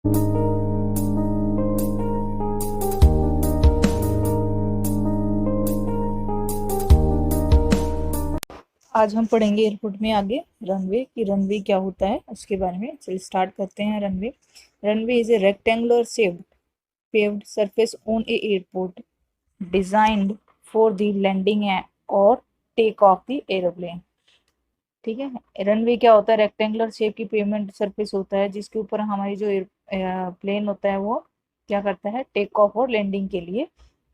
आज हम पढ़ेंगे एयरपोर्ट में आगे रनवे कि रनवे क्या होता है उसके बारे में। चलिए स्टार्ट करते हैं। Runway runway is a rectangular shaped paved surface on a airport designed for the landing और टेक ऑफ द एरोप्लेन। ठीक है, रनवे क्या होता है? रेक्टेंगुलर शेप की पेमेंट सरफेस होता है जिसके ऊपर हमारी जो प्लेन होता है वो क्या करता है, टेक ऑफ और लैंडिंग के लिए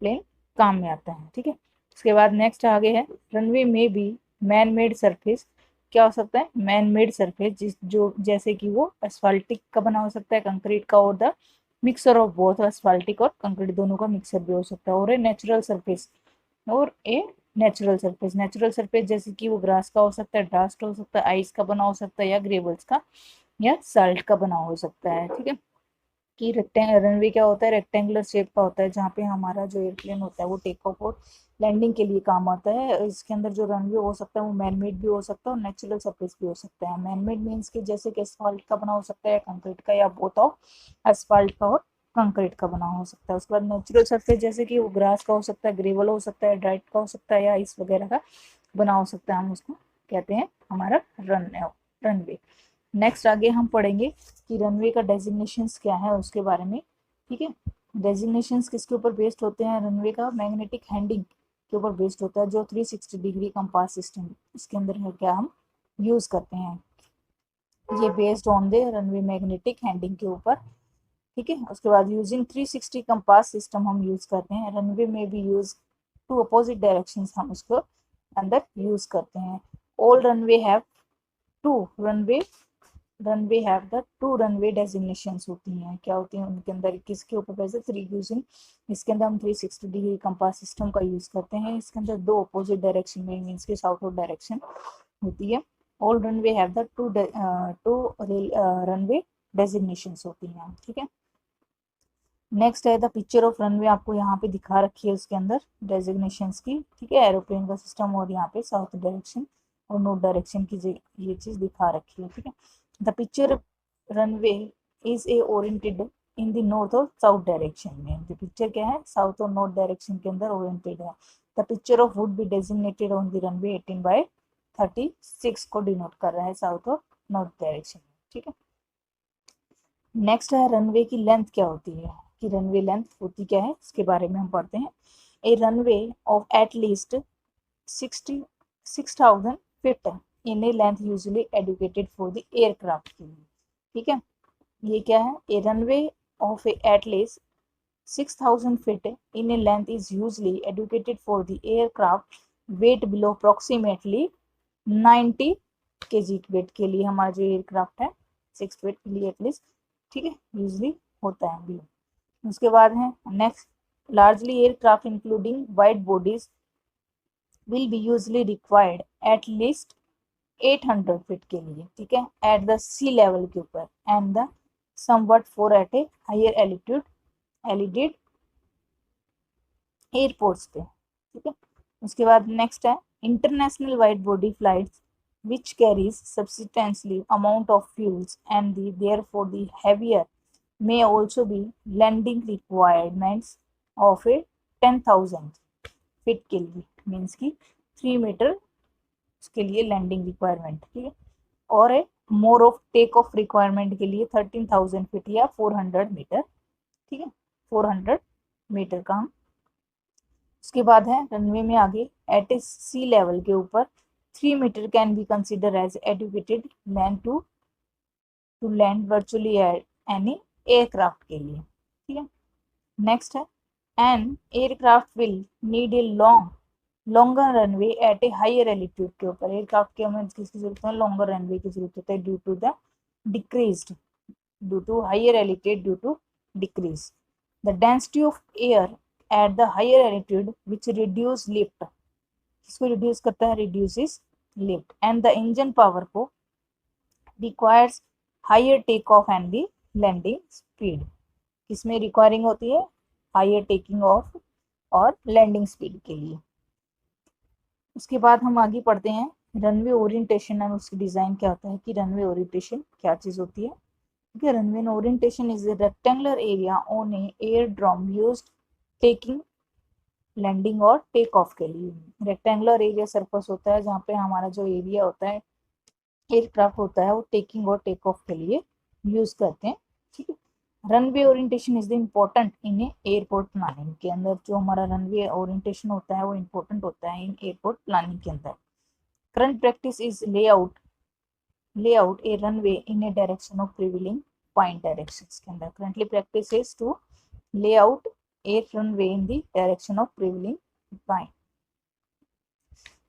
प्लेन काम में आता है। ठीक है, उसके बाद नेक्स्ट आगे है रनवे में भी मैन मेड सरफेस। क्या हो सकता है? मैन मेड सरफेस जिस जो जैसे कि वो एस्फाल्टिक का बना हो सकता है, कंक्रीट का, और द मिक्सर ऑफ बोथ एस्फाल्टिक और कंक्रीट दोनों का मिक्सर भी हो सकता है, और ए नेचुरल सरफेस और ए नेचुरल सरफेस जैसे कि वो ग्रास का हो सकता है, डास्ट हो सकता है, आइस का बना हो सकता है, या ग्रेवल्स का या साल्ट का बना हो सकता है। ठीक है, कि रनवे क्या होता है? रेक्टेंगुलर शेप का होता है जहाँ पे हमारा जो एयरप्लेन होता है वो टेक ऑफ और लैंडिंग के लिए काम आता है। इसके अंदर जो रनवे हो सकता है वो मैन मेड भी हो सकता है और नेचुरल सरफेस भी हो सकता है। मैन मेड मीन्स कि जैसे कि एसफाल्ट का बना हो सकता है या कंक्रीट का, या बोथ ऑफ एसफाल्ट का और कंक्रीट का बना हो सकता है। उसके बाद नेचुरल सरफेस जैसे कि वो ग्रास का हो सकता है, ग्रेवल हो सकता है, डाइट का हो सकता है, या आइस वगैरह का बना हो सकता है। हम उसको कहते हैं हमारा रनवे। नेक्स्ट आगे हम पढ़ेंगे कि रनवे का डेजिग्नेशंस क्या है उसके बारे में। ठीक है, डेजिग्नेशंस किसके ऊपर बेस्ड होते हैं? रनवे का मैग्नेटिक हैंडिंग के ऊपर बेस्ड होता है, जो 360 डिग्री कंपास सिस्टम इसके अंदर है क्या हम यूज करते हैं, ये based on the runway magnetic handing के ऊपर। ठीक है, उसके बाद यूजिंग 360 कंपास सिस्टम हम यूज करते हैं। रनवे में भी यूज टू अपोजिट डायरेक्शंस हम उसको अंदर यूज करते हैं। All runway have two runway runway have the two runway designations होती हैं। क्या होती हैं उनके अंदर? किसके ऊपर वैसे थ्री यूजिंग, इसके अंदर हम 360 डिग्री कंपास सिस्टम का यूज करते हैं। इसके अंदर दो अपोजिट डायरेक्शन में मीन्स के साउथवर्ड डायरेक्शन होती है। All runway have the two runway designations होती हैं। ठीक है, नेक्स्ट है द पिक्चर ऑफ रनवे, आपको यहाँ पे दिखा रखी है उसके अंदर डेजिग्नेशंस की। ठीक है, एरोप्लेन का सिस्टम, और यहाँ पे साउथ डायरेक्शन और नॉर्थ डायरेक्शन की ये चीज दिखा रखी है। ठीक है, the picture runway is A oriented in the north और साउथ डायरेक्शन में। द पिक्चर क्या है? साउथ और नॉर्थ डायरेक्शन के अंदर ओरिएंटेड है। The picture of would be designated on the runway 18/36 को डिनोट कर रहा है साउथ और नॉर्थ डायरेक्शन में। ठीक है, नेक्स्ट है रनवे की लेंथ क्या होती है, कि रनवे लेंथ होती क्या है इसके बारे में हम पढ़ते हैं। A runway of at least 66,000 feet in a length usually educated for the aircraft के लिए। ठीक है, ये क्या है? A runway of at least 6,000 feet in a length is usually educated for the aircraft weight below approximately 90 kg wait के लिए हमारा जो एयरक्राफ्ट है 6 फीट के लिए एटलीस्ट। ठीक है, यूजली होता है बिलो। उसके बाद है next, largely aircraft including wide bodies will be usually required at least 800 feet के लिए। ठीक है, एट द सी लेवल के ऊपर and the somewhat for at a higher altitude elevated airports पे। ठीक है, उसके बाद नेक्स्ट है international wide body flights which carries substantially amount of fuels and therefore the heavier may also be landing requirements of a 10,000 feet के लिए means की 3 metre के लिए लैंडिंग रिक्वायरमेंट। ठीक है, और a more of take off requirement के लिए 13,000 फीट या 400 मीटर। ठीक है, 400 मीटर का हम। उसके बाद है रनवे में आगे एट ए सी लेवल के ऊपर 3 metre can be consider as educated land to land virtually any aircraft के लिए। ठीक है, नेक्स्ट है an aircraft will need a longer runway at a higher altitude के ऊपर। एयरक्राफ्ट के हमें किसकी जरूरत है? लॉन्गर रनवे की जरूरत होता है due to the decreased due to higher altitude due to decrease the density of air at the higher altitude which reduce lift. किसको रिड्यूस करता है? Reduces lift and the engine power को requires higher take off and the landing speed. किसमें requiring होती है? Higher taking off और landing speed के लिए। उसके बाद हम आगे पढ़ते हैं रनवे ओरिएंटेशन और उसकी डिजाइन क्या होता है, कि रनवे ओरिएंटेशन क्या चीज होती है। ठीक है। Runway orientation is a rectangular area on a aerodrome used taking landing और टेक ऑफ के लिए। रेक्टेंगुलर एरिया सरफेस होता है जहाँ पे हमारा जो एरिया होता है एयरक्राफ्ट होता है वो टेकिंग और टेक ऑफ के लिए यूज करते हैं। ठीक है। Runway orientation is the important in airport planning के अंदर। जो हमारा रनवे ओरिएंटेशन होता है वो इम्पोर्टेंट होता है इन एयरपोर्ट प्लानिंग के अंदर। Current practice is layout a runway in a direction of prevailing point directions के अंदर। currently practice is to lay out a runway in the direction of prevailing point।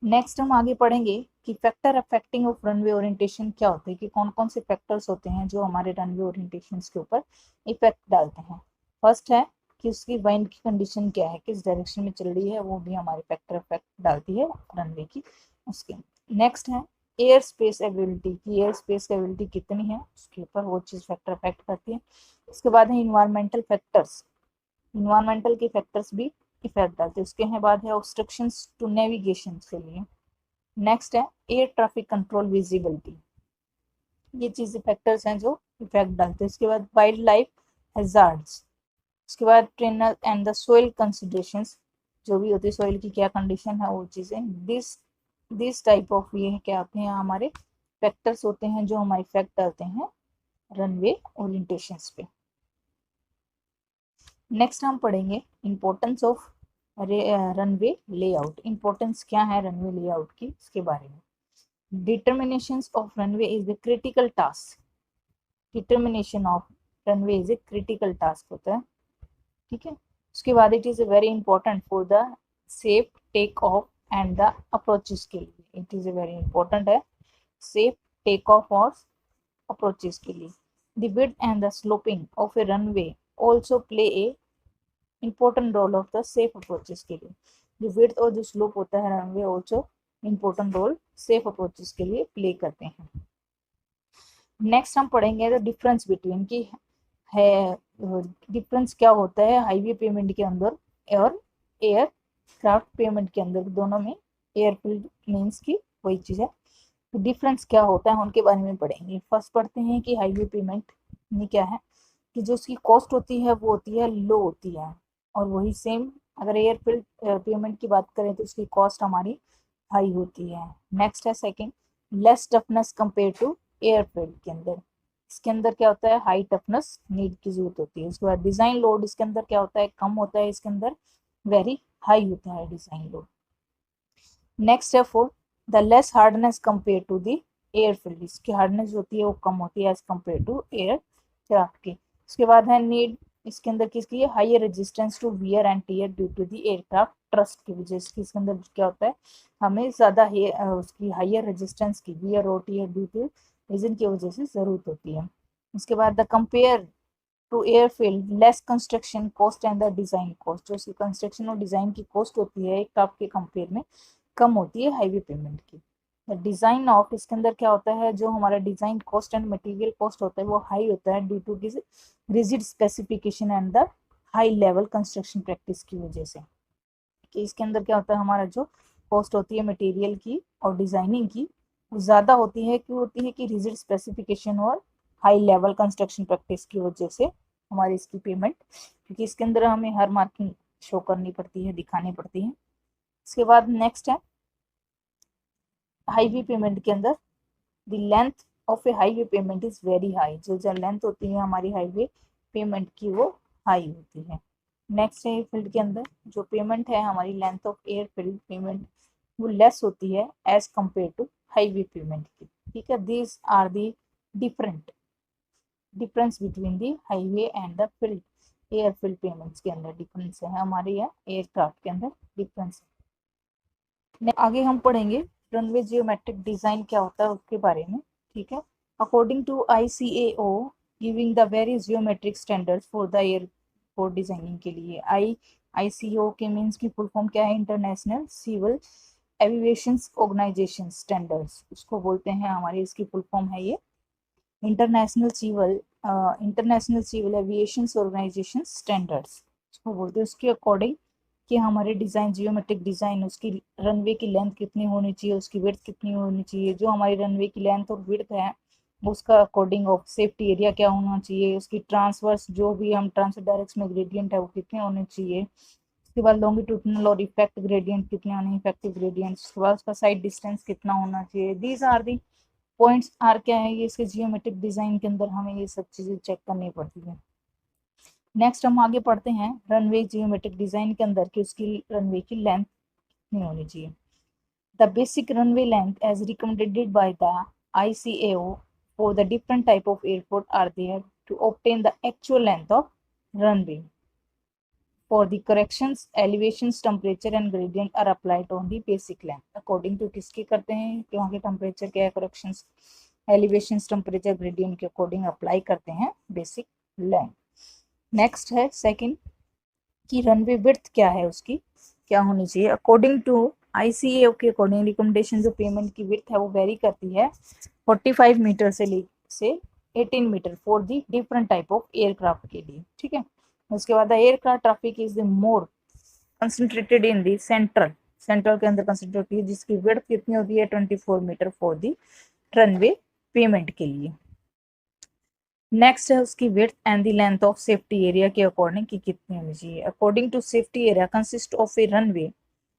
Next हम आगे पढ़ेंगे कि factor affecting of runway orientation क्या होते हैं, कि कौन कौन से फैक्टर्स होते हैं जो हमारे रनवे ओरिएंटेशन के ऊपर इफेक्ट डालते हैं। फर्स्ट है कि उसकी वाइंड की कंडीशन क्या है, किस डायरेक्शन में चल रही है, वो भी हमारे फैक्टर इफेक्ट डालती है रनवे की उसके। नेक्स्ट है एयर स्पेस एबिलिटी, की एयर स्पेस एबिलिटी कितनी है उसके ऊपर वो चीज़ फैक्टर इफेक्ट करती है। उसके बाद है इन्वायरमेंटल फैक्टर्स, इन्वायरमेंटल के फैक्टर्स भी इफेक्ट डालते हैं। उसके बाद है ऑब्स्ट्रक्शंस टू नेविगेशन के लिए। नेक्स्ट है एयर ट्रैफिक कंट्रोल विजिबिलिटी, ये चीज़ें फैक्टर्स हैं जो इफेक्ट डालते हैं। उसके बाद वाइल्ड लाइफ हैजार्ड्स, उसके बाद trainer and the soil considerations, जो भी होती है सोइल की क्या कंडीशन है वो चीज़ें। दिस टाइप ऑफ ये क्या होते हैं हमारे फैक्टर्स होते हैं जो हमारे इफेक्ट डालते हैं रनवे ओरिएंटेशंस पे। नेक्स्ट हम पढ़ेंगे importance of runway layout, importance क्या है रनवे लेआउट की इसके बारे में। Determinations of runway is a critical task, determination of runway is a critical task होता है। ठीक है। उसके बाद it is a very important for the safe take off and the approaches के लिए, it is a very important है safe take off और अप्रोचेस के लिए। The width and the sloping of a runway also play a important role of the safe approaches के लिए। जो width और जो स्लोप होता है runway also important role safe approaches के लिए प्ले करते हैं। नेक्स्ट हम पढ़ेंगे द डिफरेंस बिटवीन की है, डिफरेंस क्या होता है हाईवे पेमेंट के अंदर और एयर क्राफ्ट पेमेंट के अंदर, दोनों में एयरफील्ड मीन्स की वही चीज़ है। तो डिफरेंस क्या होता है उनके बारे में पढ़ेंगे। फर्स्ट पढ़ते हैं कि हाईवे पेमेंट में क्या है कि जो उसकी कॉस्ट होती है वो होती है लो होती है, और वही सेम अगर एयरफील्ड पेमेंट की बात करें तो उसकी कॉस्ट हमारी हाई होती है। नेक्स्ट है second less toughness compare to airfield के अंदर, इसके अंदर क्या होता है हाई टफनेस नीड की जरूरत होती है। उसके बाद डिजाइन लोड इसके अंदर क्या होता है कम होता है, इसके अंदर वेरी हाई होता है डिजाइन लोड। नेक्स्ट है for the less hardness compare to the airfield, इसकी हार्डनेस होती है वो कम होती है as compare to aircraft की। उसके बाद है नीड, इसके अंदर किसकी है higher resistance to wear and tear due to the aircraft thrust की वजह से, इसके अंदर क्या होता है हमें ज़्यादा उसकी हायर रेजिस्टेंस की वियर और टियर ड्यू टू रीजन की वजह से ज़रूरत होती है। उसके बाद the compare to airfield less construction cost and the design cost, जो उसकी कंस्ट्रक्शन और डिज़ाइन की कॉस्ट होती है एयरक्राफ्ट के कंपेयर में कम होती है हाईवे पेमेंट की। डिज़ाइन ऑफ, इसके अंदर क्या होता है जो हमारा design cost and material cost होता है वो हाई होता है due to this rigid specification and the high level construction practice की वजह से। कि इसके अंदर क्या होता है हमारा जो कॉस्ट होती है मटेरियल की और डिज़ाइनिंग की वो ज़्यादा होती है, क्यों होती है कि रिजिड स्पेसिफिकेशन और हाई लेवल कंस्ट्रक्शन प्रैक्टिस की वजह से हमारी इसकी पेमेंट, क्योंकि इसके अंदर हमें हर मार्किंग शो करनी पड़ती है दिखानी पड़ती है। इसके बाद नेक्स्ट है हाईवे पेमेंट के अंदर the length of A highway payment is very high, जो लेंथ होती है हमारी हाईवे पेमेंट की वो हाई होती है। नेक्स्ट है एयरफील्ड के अंदर जो पेमेंट है हमारी लेंथ ऑफ एयरफील्ड पेमेंट वो लेस होती है as compare to highway pavement की। ठीक है, these are the difference between the highway and the field airfield pavements के अंदर डिफरेंस है हमारे यहाँ एयरक्राफ्ट के अंदर डिफरेंस है। आगे हम पढ़ेंगे रनवे जियोमेट्रिक डिजाइन क्या होता है उसके बारे में। ठीक है, according to ICAO giving the various geometric standards for the airport designing के लिए। ICAO के मीन्स की फुल फॉर्म क्या है international civil aviation organization standards, उसको बोलते हैं हमारी इसकी फुल फॉर्म है ये international civil aviation organization standards उसको बोलते हैं। उसके अकॉर्डिंग कि हमारे डिज़ाइन जियोमेट्रिक डिज़ाइन उसकी रनवे की लेंथ कितनी होनी चाहिए, उसकी विड्थ कितनी होनी चाहिए। जो हमारी रनवे की लेंथ और विड्थ है उसका अकॉर्डिंग ऑफ सेफ्टी एरिया क्या होना चाहिए, उसकी ट्रांसवर्स जो भी हम ट्रांसफर डायरेक्शन में ग्रेडियंट है वो कितने होने चाहिए, उसके बाद लॉन्गिट्यूडनल और इफेक्ट ग्रेडियंट कितने होने, इफेक्टिव ग्रेडियंट, उसके बाद उसका साइड डिस्टेंस कितना होना चाहिए। These are the points are क्या है, ये इसके जियोमेट्रिक डिजाइन के अंदर हमें ये सब चीजें चेक करनी पड़ती है। नेक्स्ट हम आगे पढ़ते हैं रनवे जियोमेट्रिक डिजाइन के अंदर कि उसकी रनवे की लेंथ कितनी होनी चाहिए। The basic runway length as recommended by the ICAO for the different type of airport are there to obtain the actual length of runway. For the corrections, elevations, temperature and gradient are applied on the basic length. According to किसके करते हैं कि वहाँ के temperature क्या है, corrections, elevations, temperature, gradient के according apply करते हैं basic length. Next है second कि runway width क्या है, उसकी क्या होनी चाहिए। अकॉर्डिंग टू ICAO के अकॉर्डिंग रिकमेंडेशन जो पेमेंट की विड्थ है वो वेरी करती है 45 मीटर से 18 metre for the different type of aircraft के लिए, ठीक है। उसके बाद aircraft traffic is the more concentrated in the central के अंदर कंसंट्रेट होती है, जिसकी विड्थ कितनी होती है 24 metre for the runway pavement के लिए। नेक्स्ट है उसकी width and the length of safety area के अकॉर्डिंग की कितनी होनी चाहिए। According to safety area consist of a runway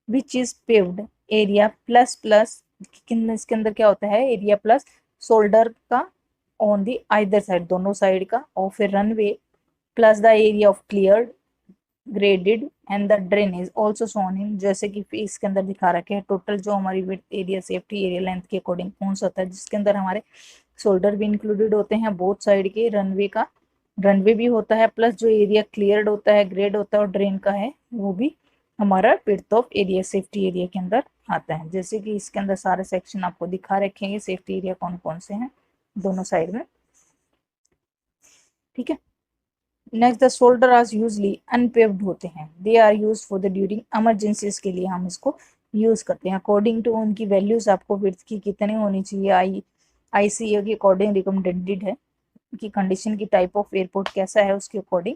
which is paved area plus इसके अंदर क्या होता है, एरिया प्लस शोल्डर का ऑन दी आइदर साइड, दोनों साइड का, और फिर runway plus the area of cleared graded and the drain is also सोन इन, जैसे कि इसके अंदर दिखा रखे हैं टोटल जो हमारी width area safety area length के अकॉर्डिंग कौन सा होता है, जिसके अंदर हमारे शोल्डर भी इंक्लूडेड होते हैं बोथ साइड के, रनवे भी होता है प्लस जो एरिया क्लियर्ड होता है, ग्रेड होता है और ड्रेन का है वो भी हमारा width of area safety area के अंदर आता है। जैसे कि इसके अंदर सारे सेक्शन आपको दिखा रखे हैं सेफ्टी एरिया कौन कौन से हैं दोनों साइड में, ठीक है। Next the shoulder are usually unpaved होते हैं, they are use for the during emergencies के लिए हम इसको यूज करते हैं। अकॉर्डिंग टू उनकी वैल्यूज आपको विड्थ की कितनी होनी चाहिए, ICAO के अकॉर्डिंग रिकमेंडेड है कि कंडीशन की टाइप ऑफ एयरपोर्ट कैसा है उसके अकॉर्डिंग,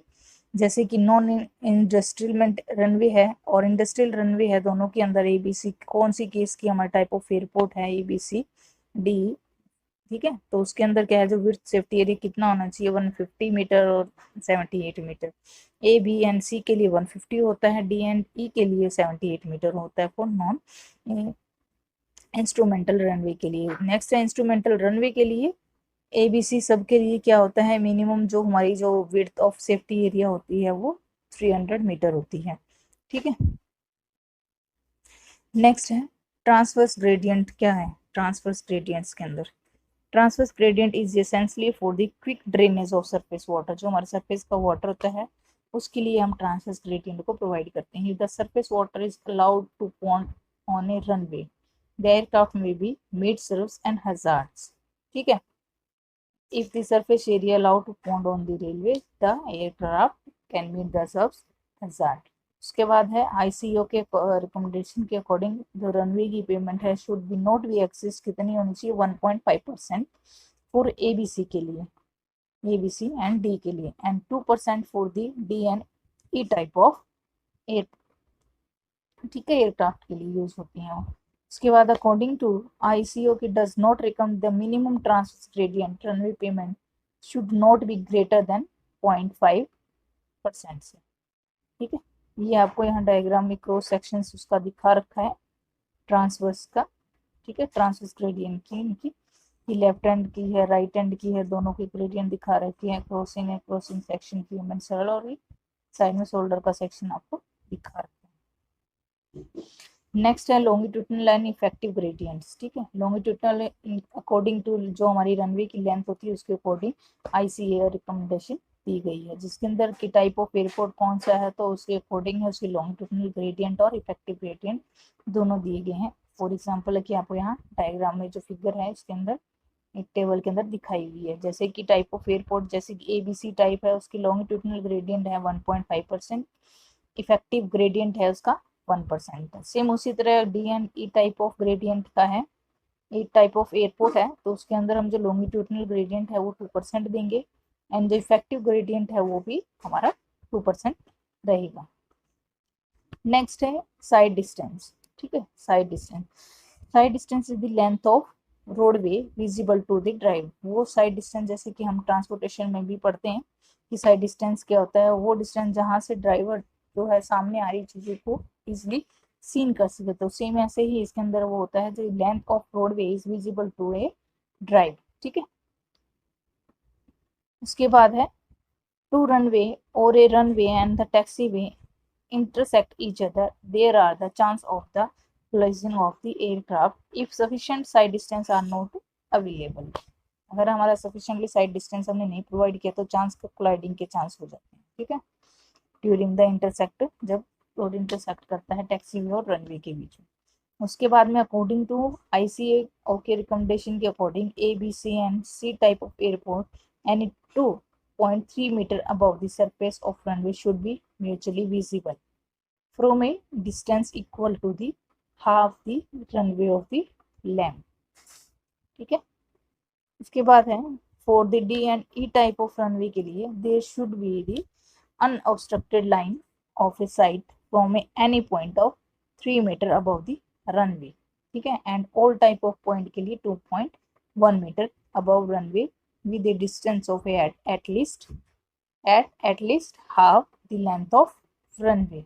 जैसे कि नॉन इंडस्ट्रियल रनवे है और इंडस्ट्रियल रनवे है, दोनों के अंदर ABC कौन सी केस की हमारा टाइप ऑफ एयरपोर्ट है ABCD, ठीक है। तो उसके अंदर क्या है जो विड्थ सेफ्टी एरिया कितना होना चाहिए 150 मीटर और 78 metre, A B and C के लिए 150 होता है, D एंड E के लिए 78 मीटर होता है फॉर नॉन इंस्ट्रूमेंटल रनवे के लिए। नेक्स्ट है इंस्ट्रूमेंटल रनवे के लिए ABC सब के लिए क्या होता है, मिनिमम जो हमारी जो विड्थ ऑफ सेफ्टी एरिया होती है वो 300 मीटर होती है, ठीक है। नेक्स्ट है ट्रांसवर्स ग्रेडियंट, क्या है ट्रांसवर्स ग्रेडियंट्स के अंदर, transverse gradient is essentially for the quick drainage of surface water, जो हमारे सरफेस का वाटर होता है उसके लिए हम ट्रांसवर्स ग्रेडियंट को प्रोवाइड करते हैं। The surface water is allowed to pond on a runway the aircraft may be meet serves and hazards, ठीक है। If the surface area allowed to pond on the railway, the aircraft can meet the subs hazard. उसके बाद है ICAO के recommendation के according जो runway की payment है should be not be axis कितनी होनी चाहिए 1.5% फॉर ABC के लिए, ABC एंड D के लिए, and 2% for the D and E type of air, ठीक है, एयरक्राफ्ट के लिए यूज होती हैं। उसके बाद अकॉर्डिंग टू ICAO की does not recommend the minimum transfer gradient runway payment should not be greater than 0.5% से, ठीक है। ये आपको यहाँ डायग्राम में क्रॉस सेक्शन उसका दिखा रखा है ट्रांसवर्स का, ठीक है, ट्रांसवर्स ग्रेडियंट की इनकी, ये लेफ्ट हैंड की है राइट हैंड की है, दोनों की ग्रेडियंट दिखा रखी है, क्रॉसिंग है, क्रॉसिंग सेक्शन की मैंने सरल और साइड में शोल्डर का सेक्शन आपको दिखा रखा है। नेक्स्ट है लॉन्गिट्यूडनल एंड इफेक्टिव ग्रेडियंट्स, ठीक है। लॉन्गिट्यूडनल अकॉर्डिंग टू जो हमारी रनवे की लेंथ होती है उसके अकॉर्डिंग ICAO रिकमेंडेशन दी गई है, जिसके अंदर की टाइप ऑफ एयरपोर्ट कौन सा है तो उसके अकॉर्डिंग है उसकी लॉन्गिट्यूडनल ग्रेडियंट और इफेक्टिव ग्रेडियंट दोनों दिए गए हैं। फॉर एग्जाम्पल है कि आपको यहाँ डायग्राम में जो फिगर है इसके अंदर एक टेबल के अंदर दिखाई हुई है, जैसे कि टाइप ऑफ एयरपोर्ट जैसे कि ABC टाइप है उसकी लॉन्गिट्यूडनल ग्रेडियंट है 1.5%, इफेक्टिव ग्रेडियंट है उसका 1%। सेम उसी तरह D and E type of gradient का है, E टाइप ऑफ एयरपोर्ट है तो उसके अंदर हम जो लॉन्गिट्यूडनल ग्रेडियंट है वो 2% देंगे एंड जो इफेक्टिव ग्रेडियंट है वो भी हमारा 2% रहेगा। नेक्स्ट है साइड डिस्टेंस, ठीक है। Side distance is the length of roadway visible to the drive, वो साइड डिस्टेंस जैसे कि हम ट्रांसपोर्टेशन में भी पढ़ते हैं कि साइड डिस्टेंस क्या होता है, वो डिस्टेंस जहाँ से ड्राइवर जो है सामने आ रही चीज़ों को इजिली सीन कर सके। तो सेम ऐसे ही इसके अंदर वो होता है जो length of roadway is visible to a drive, ठीक है। उसके बाद है टू रनवे और a runway and the taxiway intersect each other, there are the chance of the collision of the aircraft if sufficient side distance are not available। अगर हमारा sufficiently side distance हमने नहीं provide किया तो chance colliding के chance हो जाते हैं, ठीक है। ड्यूरिंग द इंटरसेक्ट, जब रोड इंटरसेक्ट करता है टैक्सी वे और रनवे के बीच में। उसके बाद में अकॉर्डिंग टू ICA के रिकमेंडेशन के according ABC and C type of airport any 2.3 metre above the surface of runway should be mutually visible from a distance equal to the half the runway of the length, ठीक है। इसके बाद है for the D and E type of runway के लिए there should be the unobstructed line of a sight from any point of 3 metre above the runway, ठीक है। And all type of point के लिए 2.1 metre above runway with a distance of at least half the length of runway।